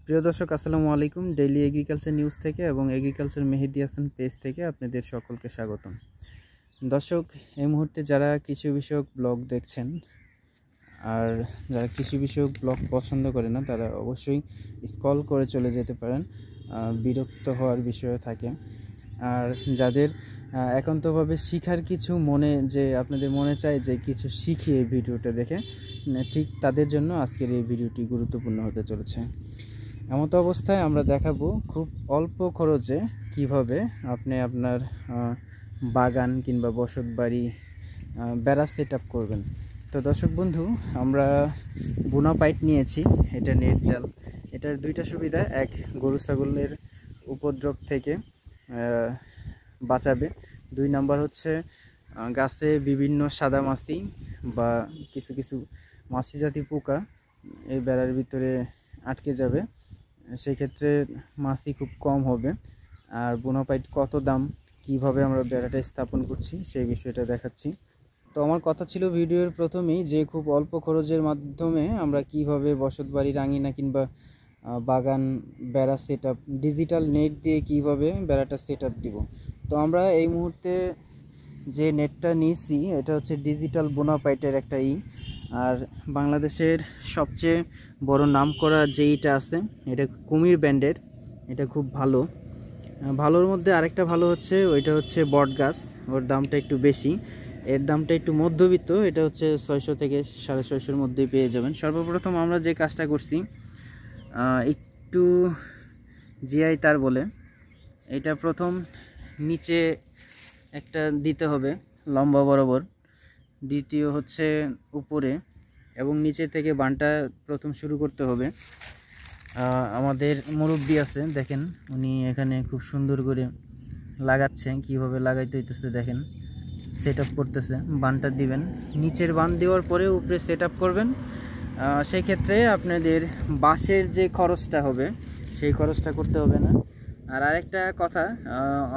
প্রিয় দর্শক, আসসালামু আলাইকুম। ডেইলি এগ্রিকালচার নিউজ থেকে এবং এগ্রিকালচার মেহেদি হাসান পেজ থেকে আপনাদের সকলকে স্বাগতম। দর্শক, এই মুহূর্তে যারা কৃষি বিষয়ক ব্লগ দেখছেন আর যারা কৃষি বিষয়ক ব্লগ পছন্দ করে না, তারা অবশ্যই স্ক্রল করে চলে যেতে পারেন, বিরক্ত হওয়ার বিষয় থাকে। আর যাদের একান্তভাবে শিখার কিছু আপনাদের মনে চায় যে কিছু শিখি এই ভিডিওটা দেখে, ঠিক তাদের জন্য আজকের এই ভিডিওটি গুরুত্বপূর্ণ হতে চলেছে। এমতো অবস্থায় আমরা দেখাবো খুব অল্প খরচে কিভাবে আপনি আপনার বাগান কিংবা বসত বাড়ি বেড়া সেট আপ করবেন। তো দর্শক বন্ধু, আমরা বোনা পাইট নিয়েছি, এটা নেট জাল। এটার দুইটা সুবিধা: এক, গরু ছাগলের উপদ্রব থেকে বাঁচাবে। 2 নাম্বার হচ্ছে গাছে বিভিন্ন সাদা মাছি বা কিছু কিছু মাছি জাতীয় পোকা এই বেড়ার ভিতরে আটকে যাবে, সেই ক্ষেত্রে মাছি খুব কম হবে। আর বোনাপাইট কত দাম, কিভাবে আমরা বেড়াটা স্থাপন করছি সেই বিষয়টা দেখাচ্ছি। তো আমার কথা ছিল ভিডিওর প্রথমেই যে খুব অল্প খরচের মাধ্যমে আমরা কিভাবে বসত বাড়ির আঙিনা কিংবা বাগান বেড়া সেট আপ, ডিজিটাল নেট দিয়ে কিভাবে বেড়াটা সেট আপ দিব। তো আমরা এই মুহূর্তে যে নেটটা নিয়েছি এটা হচ্ছে ডিজিটাল বোনাপাইটের একটা আর বাংলাদেশের সবচেয়ে বড় নাম করা যেইটা আছে এটা কুমির ব্র্যান্ডের। এটা খুব ভালোর মধ্যে আরেকটা ভালো হচ্ছে ওইটা হচ্ছে বট গাছ, ওর দামটা একটু বেশি। এর দামটা একটু মধ্যবিত্ত, এটা হচ্ছে 600 থেকে 650-র মধ্যেই পেয়ে যাবেন। সর্বপ্রথম আমরা যে কাজটা করছি, একটু জিআই তার বলে এটা প্রথম নিচে একটা দিতে হবে লম্বা বরাবর, দ্বিতীয় হচ্ছে উপরে এবং নিচে থেকে বানটা প্রথম শুরু করতে হবে। আমাদের মুরব্বি আছে, দেখেন উনি এখানে খুব সুন্দর করে লাগাচ্ছেন, কিভাবে লাগাইতে হইতেছে দেখেন, সেট আপ করতেছে। বানটা দিবেন, নিচের বান দেওয়ার পরে উপরে সেট আপ করবেন। সেই ক্ষেত্রে আপনাদের বাঁশের যে খরচটা হবে সেই খরচটা করতে হবে না। আর আরেকটা কথা,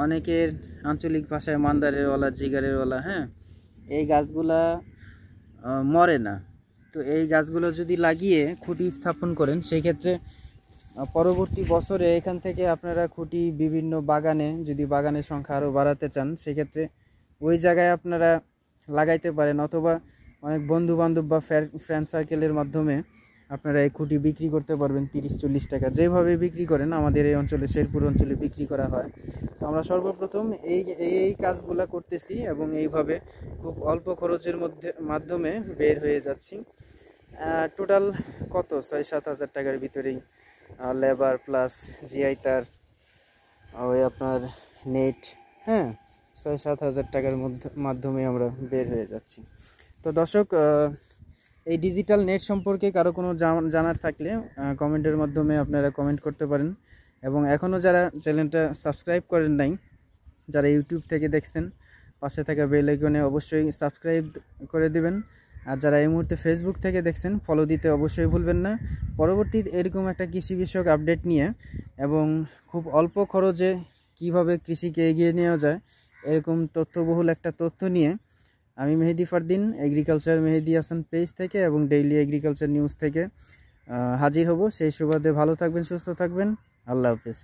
অনেকের আঞ্চলিক ভাষায় মান্দারের ওলা, জিগারের ওলা, হ্যাঁ, এই গাছগুলা মরে না। তো এই গাছগুলো যদি লাগিয়ে খুঁটি স্থাপন করেন, সেই ক্ষেত্রে পরবর্তী বছরে এখান থেকে আপনারা খুঁটি বিভিন্ন বাগানে, যদি বাগানের সংখ্যা আরও বাড়াতে চান, সেক্ষেত্রে ওই জায়গায় আপনারা লাগাইতে পারেন, অথবা অনেক বন্ধু বান্ধব বা ফ্রেন্ড সার্কেলের মাধ্যমে আপনারা এই খুঁটি বিক্রি করতে পারবেন 30-40 টাকা, যেভাবে বিক্রি করেন আমাদের এই অঞ্চলে, শেরপুর অঞ্চলে বিক্রি করা হয়। তো আমরা সর্বপ্রথম এই কাজগুলা করতেছি এবং এইভাবে খুব অল্প খরচের মাধ্যমে বের হয়ে যাচ্ছি। টোটাল কত, 6-7 হাজার টাকার ভিতরেই লেবার প্লাস জিআই তার, ওই আপনার নেট, হ্যাঁ, 6-7 হাজার টাকার মাধ্যমে আমরা বের হয়ে যাচ্ছি। তো দর্শক, এই ডিজিটাল নেট সম্পর্কে কারো কোনো জানার থাকলে কমেন্টের মাধ্যমে আপনারা কমেন্ট করতে পারেন। এবং এখনও যারা চ্যানেলটা সাবস্ক্রাইব করেন নাই, যারা ইউটিউব থেকে দেখছেন, পাশে থাকা বেল আইকনে অবশ্যই সাবস্ক্রাইব করে দিবেন। আর যারা এই মুহূর্তে ফেসবুক থেকে দেখছেন, ফলো দিতে অবশ্যই ভুলবেন না। পরবর্তী এরকম একটা কৃষি বিষয়ক আপডেট নিয়ে এবং খুব অল্প খরচে কিভাবে কৃষিকে এগিয়ে নেওয়া যায়, এরকম তথ্যবহুল একটা তথ্য নিয়ে আমি মেহেদি ফারদিন, এগ্রিকালচার মেহেদি হাসান পেজ থেকে এবং ডেইলি এগ্রিকালচার নিউজ থেকে হাজির হব। সেই সুবাদে ভালো থাকবেন, সুস্থ থাকবেন। আল্লাহ হাফেজ।